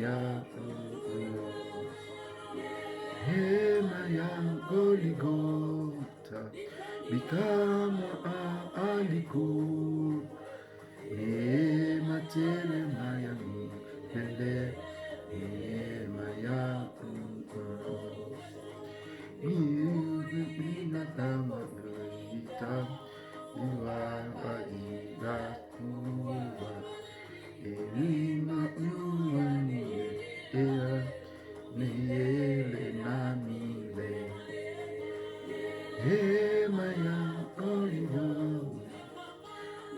ya hema ya Goligota bikamwa aliko hema telema ya milele hema ya inatama ita iwawa igakuwa elima ea milele na milele hema ya Olivo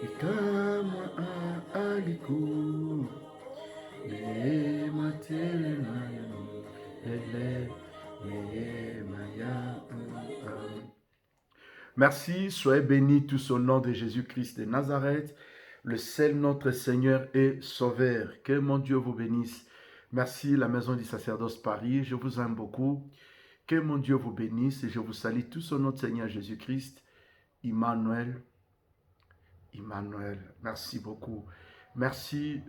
ikamwa aliko hema telema ya milele hema ya Merci, soyez bénis tous au nom de Jésus-Christ de Nazareth, le seul notre Seigneur et Sauveur. Que mon Dieu vous bénisse. Merci, la maison du sacerdoce Paris, je vous aime beaucoup. Que mon Dieu vous bénisse et je vous salue tous au nom de Seigneur Jésus-Christ. Emmanuel, Emmanuel, merci beaucoup. Merci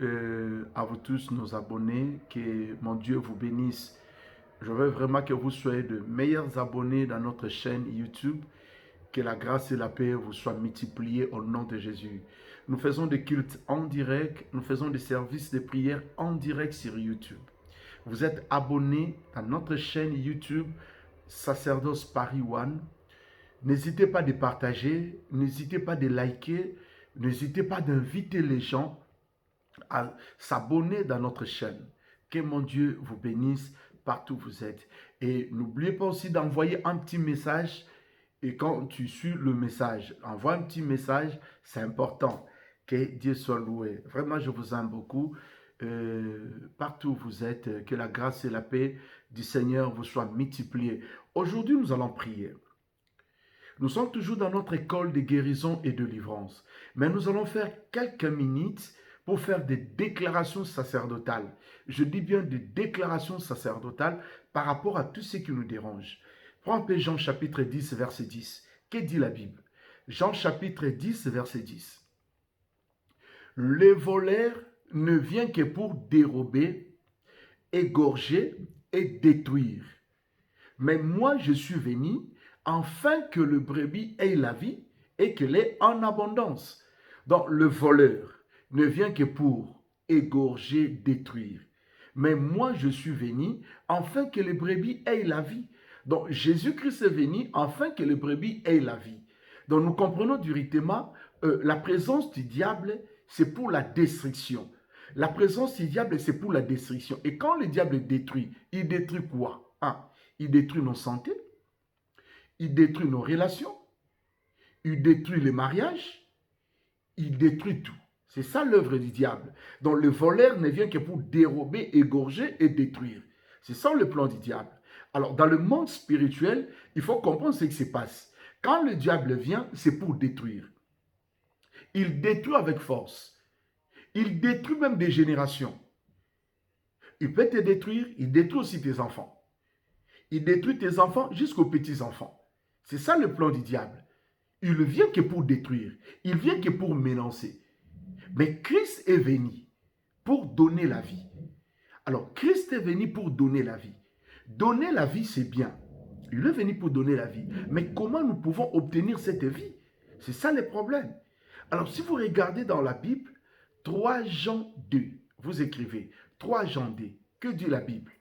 à vous tous, nos abonnés, que mon Dieu vous bénisse. Je veux vraiment que vous soyez de meilleurs abonnés dans notre chaîne YouTube. Que la grâce et la paix vous soient multipliées au nom de Jésus. Nous faisons des cultes en direct, nous faisons des services de prière en direct sur YouTube. Vous êtes abonnés à notre chaîne YouTube Sacerdoce Paris One. N'hésitez pas de partager, n'hésitez pas de liker, n'hésitez pas d'inviter les gens à s'abonner dans notre chaîne. Que mon Dieu vous bénisse partout où vous êtes. Et n'oubliez pas aussi d'envoyer un petit message. Et quand tu suis le message, envoie un petit message, c'est important. Que Dieu soit loué. Vraiment, je vous aime beaucoup. Partout où vous êtes, que la grâce et la paix du Seigneur vous soient multipliées. Aujourd'hui, nous allons prier. Nous sommes toujours dans notre école de guérison et de délivrance. Mais nous allons faire quelques minutes pour faire des déclarations sacerdotales. Je dis bien des déclarations sacerdotales par rapport à tout ce qui nous dérange. Prends un peu Jean chapitre 10, verset 10. Que dit la Bible? Jean chapitre 10, verset 10. Le voleur ne vient que pour dérober, égorger et détruire. Mais moi, je suis venu afin que le brebis ait la vie et qu'elle ait en abondance. Donc, le voleur ne vient que pour égorger, détruire. Mais moi, je suis venu afin que le brebis ait la vie. Donc, Jésus-Christ est venu afin que le brebis ait la vie. Donc, nous comprenons directement la présence du diable, c'est pour la destruction. La présence du diable, c'est pour la destruction. Et quand le diable détruit, il détruit quoi? Il détruit nos santé, il détruit nos relations, il détruit les mariages, il détruit tout. C'est ça l'œuvre du diable. Donc, le voleur ne vient que pour dérober, égorger et détruire. C'est ça le plan du diable. Alors, dans le monde spirituel, il faut comprendre ce qui se passe. Quand le diable vient, c'est pour détruire. Il détruit avec force. Il détruit même des générations. Il peut te détruire, il détruit aussi tes enfants. Il détruit tes enfants jusqu'aux petits-enfants. C'est ça le plan du diable. Il ne vient que pour détruire. Il vient que pour menacer. Mais Christ est venu pour donner la vie. Alors, Christ est venu pour donner la vie. Donner la vie, c'est bien. Il est venu pour donner la vie. Mais comment nous pouvons obtenir cette vie? C'est ça le problème. Alors, si vous regardez dans la Bible, 3 Jean 2, vous écrivez 3 Jean 2. Que dit la Bible?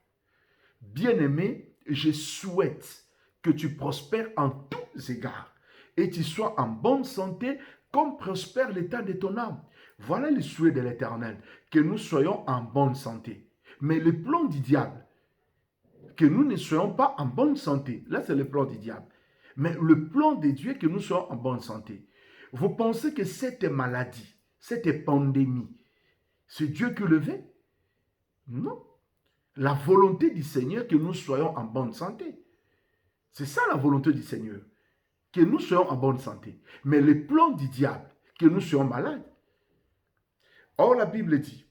Bien-aimé, je souhaite que tu prospères en tous égards et tu sois en bonne santé comme prospère l'état de ton âme. Voilà le souhait de l'Éternel, que nous soyons en bonne santé. Mais le plan du diable, que nous ne soyons pas en bonne santé. Là, c'est le plan du diable. Mais le plan de Dieu est que nous soyons en bonne santé. Vous pensez que cette maladie, cette pandémie, c'est Dieu qui le veut? Non. La volonté du Seigneur, que nous soyons en bonne santé. C'est ça la volonté du Seigneur. Que nous soyons en bonne santé. Mais le plan du diable, que nous soyons malades. Or, la Bible dit,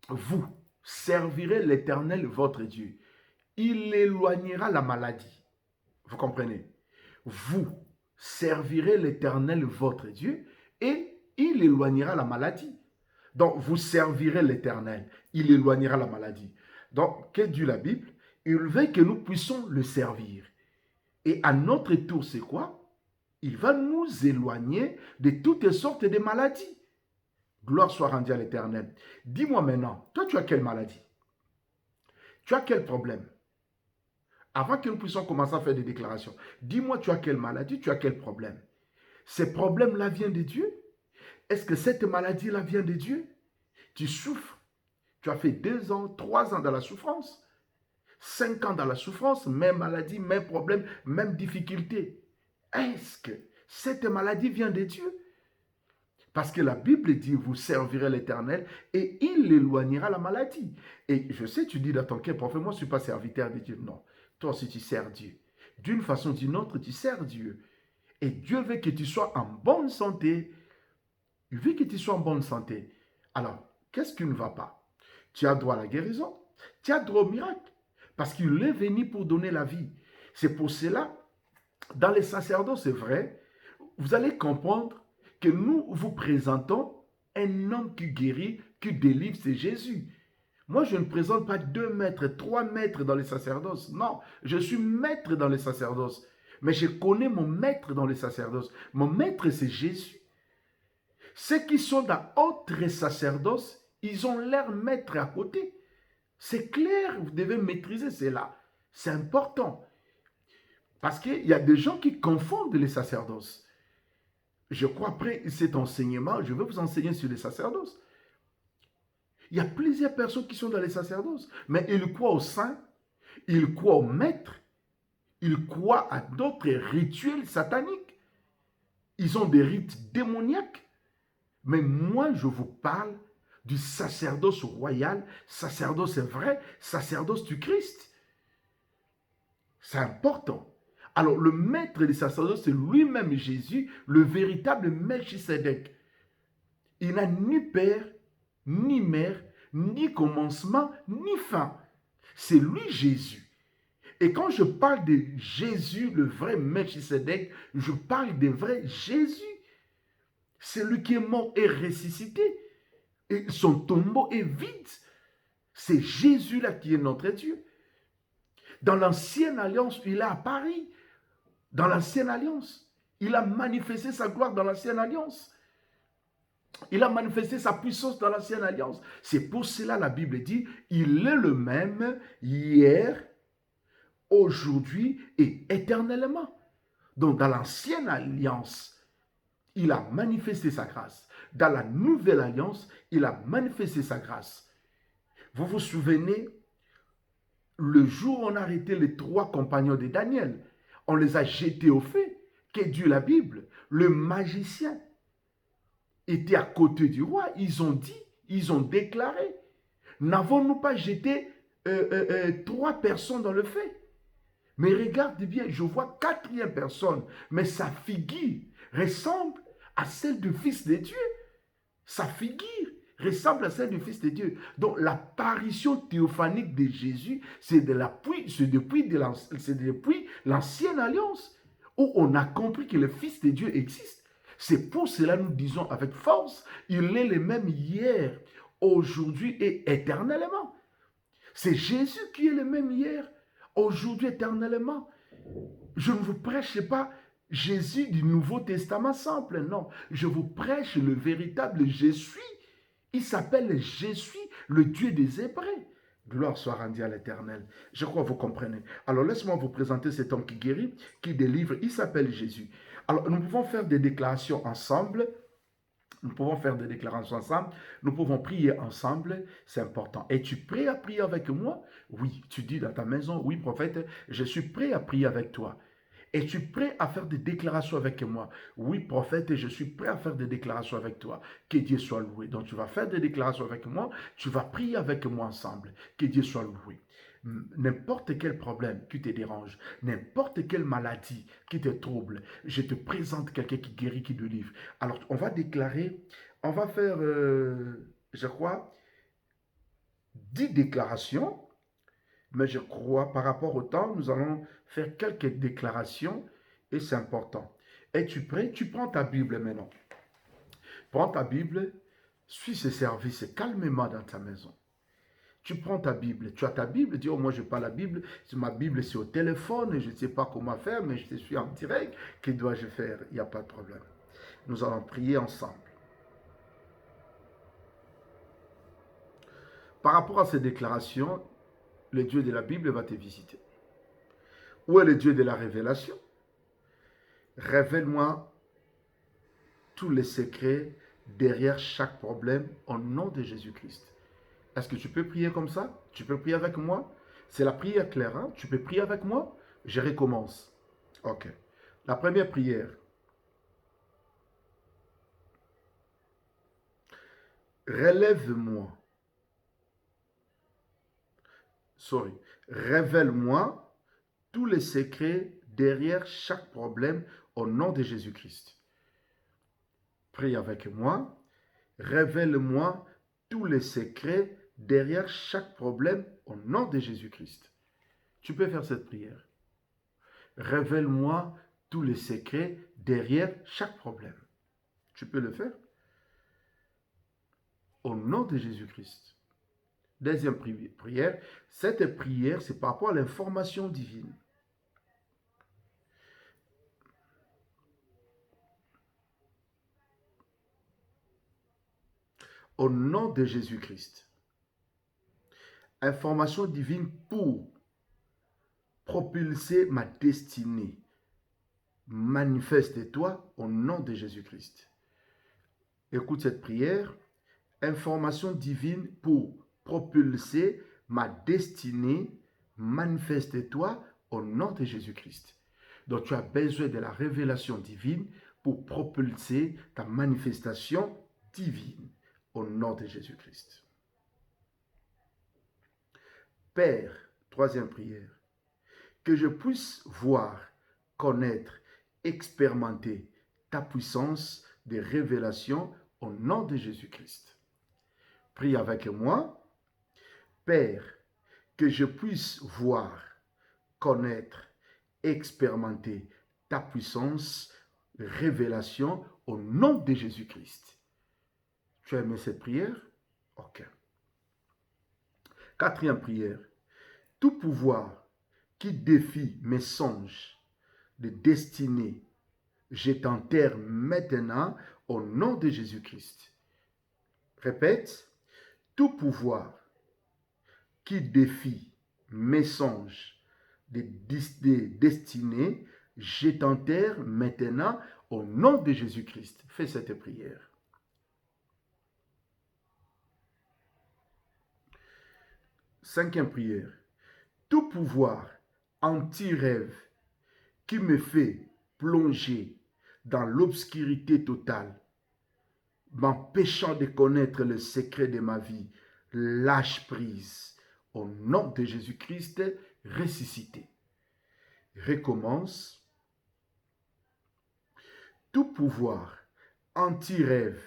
vous servirez l'Éternel, votre Dieu. Il éloignera la maladie. Vous comprenez? Vous servirez l'Éternel, votre Dieu, et il éloignera la maladie. Donc, vous servirez l'Éternel. Il éloignera la maladie. Donc, que dit la Bible? Il veut que nous puissions le servir. Et à notre tour, c'est quoi? Il va nous éloigner de toutes sortes de maladies. Gloire soit rendue à l'Éternel. Dis-moi maintenant, toi, tu as quelle maladie? Tu as quel problème? Avant que nous puissions commencer à faire des déclarations, dis-moi, tu as quelle maladie? Tu as quel problème? Ces problèmes-là viennent de Dieu? Est-ce que cette maladie-là vient de Dieu? Tu souffres. Tu as fait 2 ans, 3 ans dans la souffrance. 5 ans dans la souffrance, même maladie, même problème, même difficulté. Est-ce que cette maladie vient de Dieu? Parce que la Bible dit, vous servirez l'Éternel et il éloignera la maladie. Et je sais, tu dis dans ton cœur, prophète, moi je ne suis pas serviteur de Dieu. Non, toi aussi tu sers Dieu. D'une façon ou d'une autre, tu sers Dieu. Et Dieu veut que tu sois en bonne santé. Il veut que tu sois en bonne santé. Alors, qu'est-ce qui ne va pas? Tu as droit à la guérison. Tu as droit au miracle. Parce qu'il est venu pour donner la vie. C'est pour cela, dans les sacerdots, c'est vrai, vous allez comprendre que nous vous présentons un homme qui guérit, qui délivre, c'est Jésus. Moi, je ne présente pas 2 maîtres, 3 maîtres dans les sacerdoces. Non, je suis maître dans les sacerdoces. Mais je connais mon maître dans les sacerdoces. Mon maître, c'est Jésus. Ceux qui sont dans autres sacerdoces, ils ont leur maître à côté. C'est clair, vous devez maîtriser cela. C'est important. Parce qu'il y a des gens qui confondent les sacerdoces. Je crois, après cet enseignement, je vais vous enseigner sur les sacerdoces. Il y a plusieurs personnes qui sont dans les sacerdoces, mais ils croient au saint, ils croient au maître, ils croient à d'autres rituels sataniques. Ils ont des rites démoniaques. Mais moi, je vous parle du sacerdoce royal, sacerdoce vrai, sacerdoce du Christ. C'est important. Alors, le maître des sacerdoces, c'est lui-même Jésus, le véritable Melchisédek. Il n'a ni père, ni mère, ni commencement, ni fin. C'est lui Jésus. Et quand je parle de Jésus, le vrai Melchisédek, je parle de vrai Jésus. C'est lui qui est mort et ressuscité. Et son tombeau est vide. C'est Jésus-là qui est notre Dieu. Dans l'ancienne alliance, il est à Paris. Dans l'ancienne alliance, il a manifesté sa gloire dans l'ancienne alliance. Il a manifesté sa puissance dans l'ancienne alliance. C'est pour cela la Bible dit, il est le même hier, aujourd'hui et éternellement. Donc dans l'ancienne alliance, il a manifesté sa grâce. Dans la nouvelle alliance, il a manifesté sa grâce. Vous vous souvenez, le jour où on a arrêté les 3 compagnons de Daniel, on les a jetés au feu. Qu'est Dieu la Bible? Le magicien était à côté du roi. Ils ont dit, ils ont déclaré, n'avons-nous pas jeté 3 personnes dans le feu? Mais regarde bien, je vois 4e personne, mais sa figure ressemble à celle du Fils de Dieu. Sa figure ressemble à celle du Fils de Dieu. Donc l'apparition théophanique de Jésus, c'est depuis l'ancienne alliance, où on a compris que le Fils de Dieu existe. C'est pour cela que nous disons avec force, il est le même hier, aujourd'hui et éternellement. C'est Jésus qui est le même hier, aujourd'hui, éternellement. Je ne vous prêche pas Jésus du Nouveau Testament simple, non. Je vous prêche le véritable Jésus. Il s'appelle Jésus, le Dieu des Hébreux. Gloire soit rendue à l'Éternel. Je crois que vous comprenez. Alors laisse-moi vous présenter cet homme qui guérit, qui délivre. Il s'appelle Jésus. Alors nous pouvons faire des déclarations ensemble. Nous pouvons faire des déclarations ensemble. Nous pouvons prier ensemble. C'est important. Es-tu prêt à prier avec moi? Oui. Tu dis dans ta maison, oui, prophète, je suis prêt à prier avec toi. Es-tu prêt à faire des déclarations avec moi? Oui, prophète, je suis prêt à faire des déclarations avec toi. Que Dieu soit loué. Donc, tu vas faire des déclarations avec moi. Tu vas prier avec moi ensemble. Que Dieu soit loué. N'importe quel problème qui te dérange, n'importe quelle maladie qui te trouble, je te présente quelqu'un qui guérit, qui délivre. Alors, on va déclarer, on va faire, je crois, 10 déclarations. Mais je crois, par rapport au temps, nous allons faire quelques déclarations et c'est important. Es-tu prêt? Tu prends ta Bible maintenant. Prends ta Bible, suis ce service calmement dans ta maison. Tu prends ta Bible, tu as ta Bible, dis, oh, moi je n'ai pas la Bible, ma Bible c'est au téléphone, et je ne sais pas comment faire, mais je suis en direct, que dois-je faire? Il n'y a pas de problème. Nous allons prier ensemble. Par rapport à ces déclarations, le Dieu de la Bible va te visiter. Où est le Dieu de la révélation? Révèle-moi tous les secrets derrière chaque problème au nom de Jésus-Christ. Est-ce que tu peux prier comme ça? Tu peux prier avec moi? C'est la prière claire, hein? Tu peux prier avec moi? Je recommence. Ok. La première prière. Relève-moi. Révèle-moi tous les secrets derrière chaque problème au nom de Jésus-Christ. Prie avec moi. Révèle-moi tous les secrets derrière chaque problème au nom de Jésus-Christ. Tu peux faire cette prière. Révèle-moi tous les secrets derrière chaque problème. Tu peux le faire. Au nom de Jésus-Christ. Deuxième prière. Cette prière, c'est par rapport à l'information divine. Au nom de Jésus-Christ. Information divine pour propulser ma destinée. Manifeste-toi au nom de Jésus-Christ. Écoute cette prière. Information divine pour propulser ma destinée. Manifeste-toi au nom de Jésus-Christ. Donc tu as besoin de la révélation divine pour propulser ta manifestation divine au nom de Jésus-Christ. Père, troisième prière, que je puisse voir, connaître, expérimenter ta puissance de révélation au nom de Jésus-Christ. Prie avec moi. Père, que je puisse voir, connaître, expérimenter ta puissance, révélation au nom de Jésus-Christ. Tu as aimé cette prière? Ok. Quatrième prière. Tout pouvoir qui défie mes songes de destinée, je t'enterre maintenant au nom de Jésus-Christ. Répète. Tout pouvoir qui défie mes songes de destinée, je t'enterre maintenant au nom de Jésus-Christ. Fais cette prière. Cinquième prière. Tout pouvoir anti-rêve qui me fait plonger dans l'obscurité totale, m'empêchant de connaître le secret de ma vie, lâche prise. Au nom de Jésus-Christ ressuscité. Recommence. Tout pouvoir anti-rêve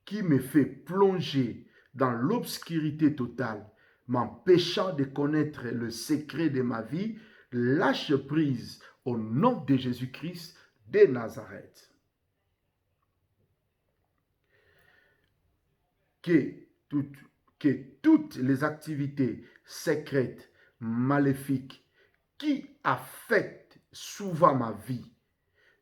qui me fait plonger dans l'obscurité totale, m'empêchant de connaître le secret de ma vie, lâche prise au nom de Jésus-Christ de Nazareth. Que toutes les activités secrètes, maléfiques, qui affectent souvent ma vie,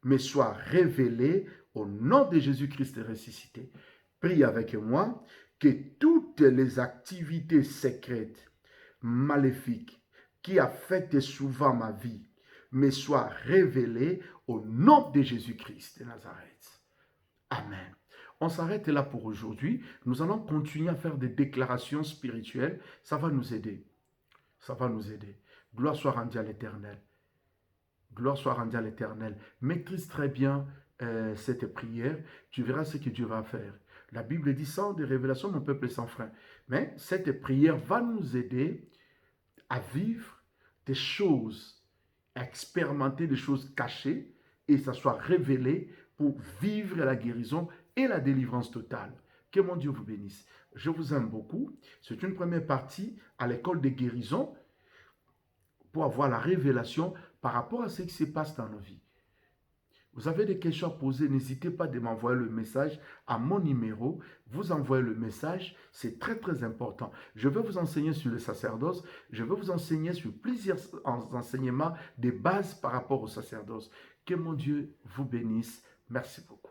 me soient révélées au nom de Jésus-Christ ressuscité. Prie avec moi que toutes les activités secrètes, maléfiques, qui affectent souvent ma vie, me soient révélées au nom de Jésus-Christ de Nazareth. Amen. On s'arrête là pour aujourd'hui. Nous allons continuer à faire des déclarations spirituelles. Ça va nous aider. Ça va nous aider. Gloire soit rendue à l'Éternel. Gloire soit rendue à l'Éternel. Maîtrise très bien cette prière. Tu verras ce que Dieu va faire. La Bible dit sans des révélations, mon peuple est sans frein. Mais cette prière va nous aider à vivre des choses, à expérimenter des choses cachées et ça soit révélé pour vivre la guérison et la délivrance totale. Que mon Dieu vous bénisse. Je vous aime beaucoup. C'est une première partie à l'école de guérison pour avoir la révélation par rapport à ce qui se passe dans nos vies. Vous avez des questions à poser, n'hésitez pas de m'envoyer le message à mon numéro. Vous envoyez le message, c'est très très important. Je vais vous enseigner sur le sacerdoce, je vais vous enseigner sur plusieurs enseignements des bases par rapport au sacerdoce. Que mon Dieu vous bénisse. Merci beaucoup.